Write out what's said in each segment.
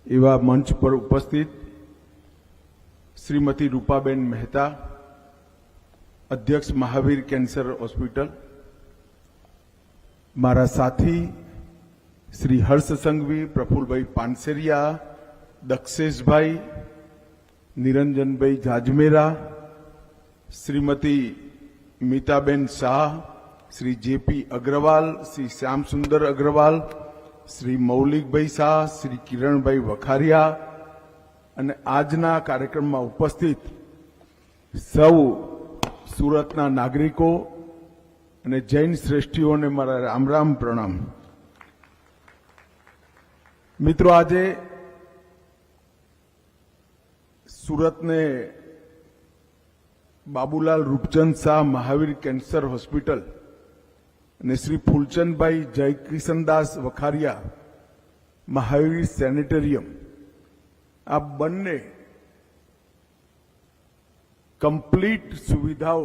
એવા મંચ પર ઉપસ્થિત શ્રીમતી રૂપાબેન મહેતા, અધ્યક્ષ મહાવીર કેન્સર હોસ્પિટલ, મારા સાથી શ્રી હર્ષ સંઘવી, પ્રફુલભાઈ પાનસેરિયા, દક્ષેશભાઈ, નિરંજનભાઈ જાજમેરા, શ્રીમતી મીતાબેન શાહ, શ્રી જેપી અગ્રવાલ, શ્રી શ્યામસુંદર અગ્રવાલ, શ્રી મૌલિકભાઈ શાહ, શ્રી કિરણભાઈ વખારિયા અને આજના કાર્યક્રમમાં ઉપસ્થિત સૌ સુરતના નાગરિકો અને જૈન શ્રેષ્ઠીઓને મારા રામ રામ પ્રણામ. મિત્રો, આજે સુરતને બાબુલાલ રૂપચંદ શાહ મહાવીર કેન્સર હોસ્પિટલ અને શ્રી ફૂલચંદભાઈ જયકિશનદાસ વખારિયા મહાવીર સેનેટરિયમ, આ બંને કમ્પ્લીટ સુવિધાઓ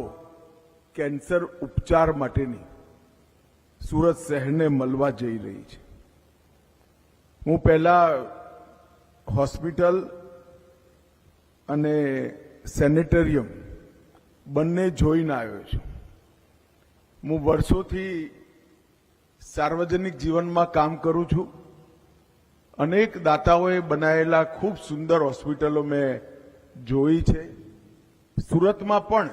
કેન્સર ઉપચાર માટેની સુરત શહેરને મળવા જઈ રહી છે. હું પહેલા હોસ્પિટલ અને સેનેટરિયમ બંને જોઈને આવ્યો છું. હું વર્ષોથી સાર્વજનિક જીવનમાં કામ કરું છું. અનેક દાતાઓએ બનાવેલા ખૂબ સુંદર હોસ્પિટલો મેં જોઈ છે. સુરતમાં પણ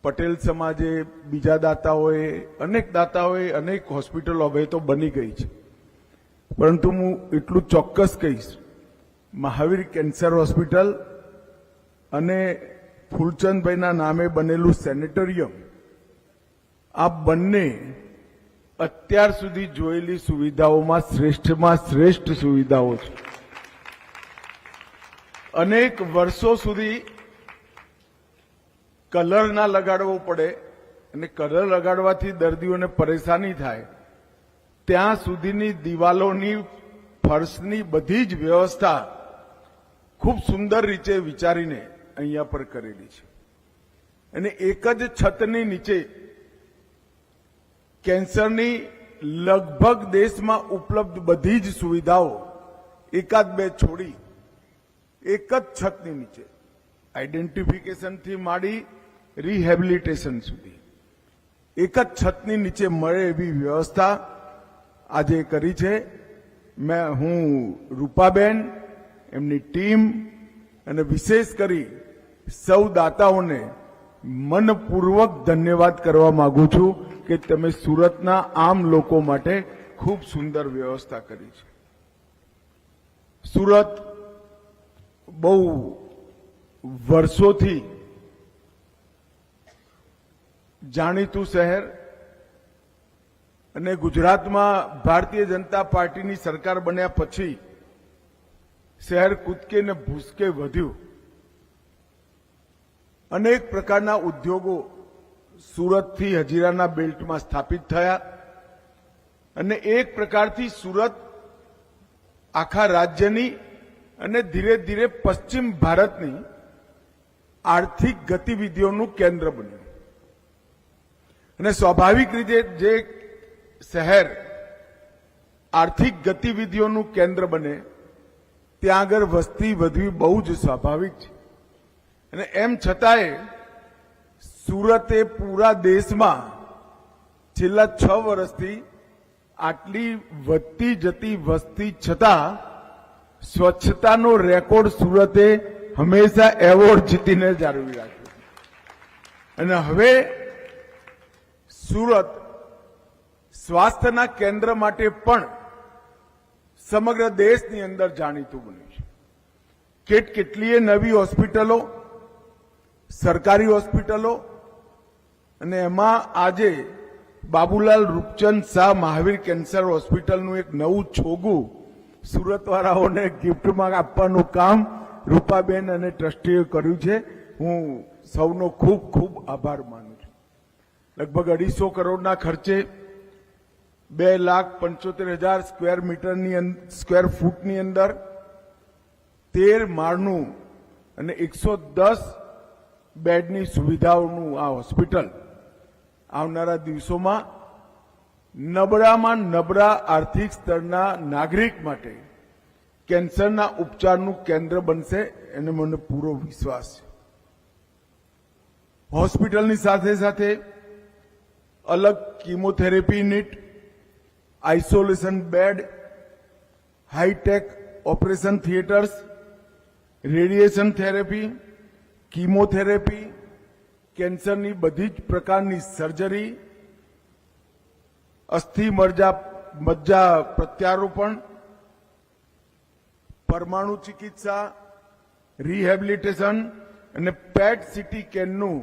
પટેલ સમાજે, બીજા દાતાઓએ, અનેક હોસ્પિટલો હવે તો બની ગઈ છે. પરંતુ હું એટલું ચોક્કસ કહીશ, મહાવીર કેન્સર હોસ્પિટલ અને ફૂલચંદભાઈના નામે બનેલું સેનેટરિયમ, આ બંને અત્યાર સુધી જોયેલી સુવિધાઓમાં શ્રેષ્ઠમાં શ્રેષ્ઠ સુવિધાઓ છે. અનેક વર્ષો સુધી કલર ના લગાડવો પડે અને કલર લગાડવાથી દર્દીઓને પરેશાની થાય, ત્યાં સુધીની દિવાલોની, ફર્શની બધી જ વ્યવસ્થા ખૂબ સુંદર રીતે વિચારીને અહીંયા પર કરેલી છે. અને એક જ છતની નીચે કેન્સરની લગભગ દેશમાં ઉપલબ્ધ બધી જ સુવિધાઓ એકાદ બે છોડી એક જ છતની નીચે આઈડેન્ટિફિકેશનથી માંડી રિહેબિલિટેશન સુધી એક જ છતની નીચે મળે એવી વ્યવસ્થા આજે કરી છે. હું રૂપાબેન, એમની ટીમ અને વિશેષ કરી સૌ દાતાઓને મનપૂર્વક ધન્યવાદ કરવા માંગુ છું કે તમે સુરતના આમ લોકો માટે ખૂબ સુંદર વ્યવસ્થા કરી છે. સુરત બહુ વર્ષોથી જાણીતું શહેર અને ગુજરાતમાં ભારતીય જનતા પાર્ટીની સરકાર બન્યા પછી શહેર કૂદકે ને ભૂસકે વધ્યું. અનેક પ્રકારના ઉદ્યોગો સુરતથી હજીરાના બેલ્ટમાં સ્થાપિત થયા અને એક પ્રકારથી સુરત આખા રાજ્યની અને ધીરે ધીરે પશ્ચિમ ભારતની આર્થિક ગતિવિધિઓનું કેન્દ્ર બન્યું. અને સ્વાભાવિક રીતે જે શહેર આર્થિક ગતિવિધિઓનું કેન્દ્ર બને ત્યાં આગળ વસ્તી વધવી બહુ જ સ્વાભાવિક છે. અને એમ છતાંય સુરતે પૂરા દેશમાં છેલ્લા 6 વર્ષથી આટલી વધતી જતી વસ્તી છતાં સ્વચ્છતાનો રેકોર્ડ સુરતે હંમેશા એવોર્ડ જીતીને જાળવી રાખ્યો. અને હવે સુરત સ્વાસ્થ્યના કેન્દ્ર માટે પણ સમગ્ર દેશની અંદર જાણીતું બન્યું છે. કેટલીય નવી હોસ્પિટલો, સરકારી હોસ્પિટલો, અને એમાં આજે બાબુલાલ રૂપચંદ શાહ મહાવીર કેન્સર હોસ્પિટલનું એક નવું છોગું સુરતવાળાઓને ગિફ્ટમાં આપવાનું કામ રૂપાબેન અને ટ્રસ્ટીએ કર્યું છે. હું સૌનો ખૂબ ખૂબ આભાર માનું છું. લગભગ 250 કરોડના ખર્ચે 2,75,000 સ્ક્વેર ફૂટની અંદર 13 માળનું અને 110 બેડની સુવિધાઓનું આ હોસ્પિટલ આવનારા દિવસોમાં નબળામાં નબળા આર્થિક સ્તરના નાગરિક માટે કેન્સરના ઉપચારનું કેન્દ્ર બનશે એને મને પૂરો વિશ્વાસ છે. હોસ્પિટલની સાથે સાથે અલગ chemotherapy unit, isolation bed, hi tech operation theatres, radiation therapy, chemotherapy, કેન્સરની બધી જ પ્રકારની સર્જરી, અસ્થિ મજ્જા પ્રત્યારોપણ, પરમાણુ ચિકિત્સા, રિહેબિલિટેશન અને પેટ સિટી સ્કેનનું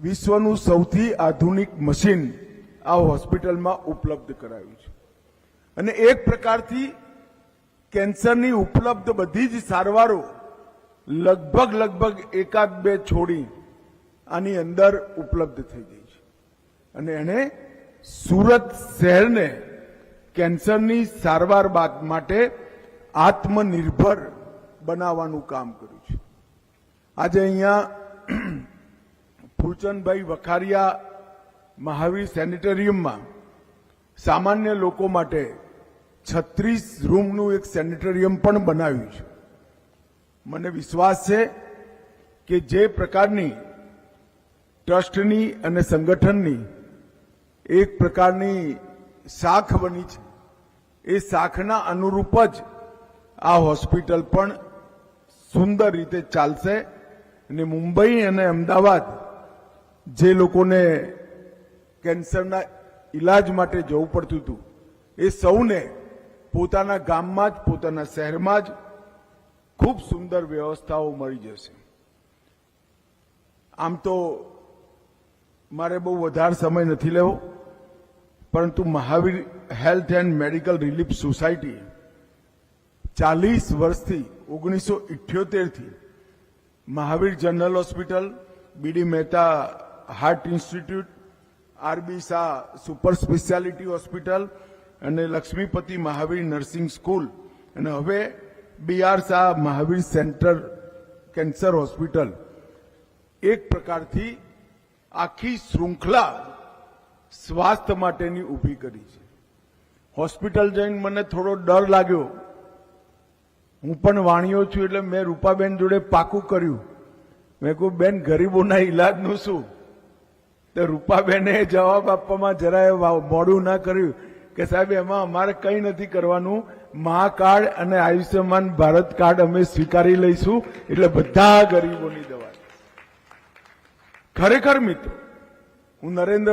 વિશ્વનું સૌથી આધુનિક મશીન આ હોસ્પિટલમાં ઉપલબ્ધ કરાયું છે. અને એક પ્રકારથી કેન્સરની ઉપલબ્ધ બધી જ સારવારો લગભગ એકાદ બે છોડી આની અંદર ઉપલબ્ધ થઈ ગઈ છે. અને એણે સુરત શહેરને કેન્સરની સારવાર માટે આત્મનિર્ભર બનાવવાનું કામ કર્યું છે. આજે અહીંયા ફૂલચંદભાઈ વખારિયા મહાવીર સેનેટરિયમમાં સામાન્ય લોકો માટે 36 રૂમનું એક સેનેટરિયમ પણ બનાવ્યું છે. મને વિશ્વાસ છે કે જે પ્રકારની ટ્રસ્ટની અને સંગઠનની એક પ્રકારની શાખ બની છે એ શાખના અનુરૂપ જ આ હોસ્પિટલ પણ સુંદર રીતે ચાલશે. અને મુંબઈ અને અમદાવાદ જે લોકોને કેન્સરના ઇલાજ માટે જવું પડતું હતું એ સૌને પોતાના ગામમાં જ, પોતાના શહેરમાં જ ખૂબ સુંદર વ્યવસ્થાઓ મળી જશે. આમ તો મારે બહુ વધારે સમય નથી લેવો, પરંતુ Mahavir health and medical relief society 40 વર્ષથી 1978થી Mahavir general hospital, BD Mehta heart institute, RB Shah super speciality hospital અને લક્ષ્મીપતિ મહાવીર નર્સિંગ સ્કૂલ અને હવે BR Shah Mahavir centre cancer hospital એક પ્રકારથી આખી શૃંખલા સ્વાસ્થ્ય માટેની ઊભી કરી છે. હોસ્પિટલ જઈને મને થોડો ડર લાગ્યો. હું પણ વાણિયો છું એટલે મેં રૂપાબેન જોડે પાકું કર્યું. મેં કહ્યું, બેન ગરીબોના ઇલાજનું શું? તો રૂપાબેને જવાબ આપવામાં જરાય મોડું ના કર્યું કે સાહેબ એમાં અમારે કંઈ નથી કરવાનું, મા કાર્ડ અને આયુષ્યમાન ભારત કાર્ડ અમે સ્વીકારી લઈશું એટલે બધા ગરીબોની દવા. ખરેખર મિત્રો, હું નરેન્દ્ર